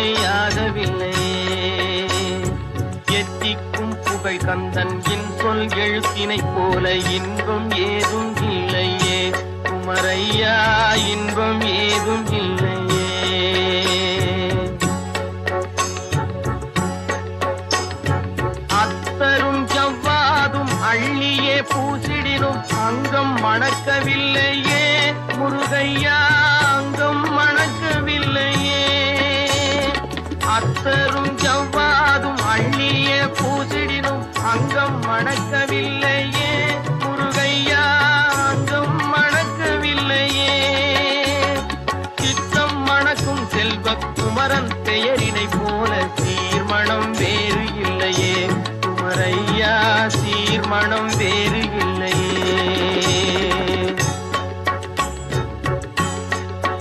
துணையாகவில்லையே. எத்திக்கும் புகழ் கந்தன் என் சொல் எழுத்தினை போல இன்பம் ஏதும் இல்லையே. குமரையா இன்பம் ஏதும் இல்லையே. அத்தரும் ஜவ்வாதும் அள்ளியே பூசிடினும் அங்கம் மணக்கவில்லையே. முருகையா அங்கம் மணக்கவில்லையே. அத்தரும் ஜவ்வாதும் அள்ளியே பூசிடினும் அங்கம் மணக்கவில்லையே. முருகையா அங்கம் மணக்கவில்லையே. சித்தம் மணக்கும் செல்வ குமரன் பெயரினை போல சீர்மணம் வேறு இல்லையே. குமரையா சீர்மணம் வேறு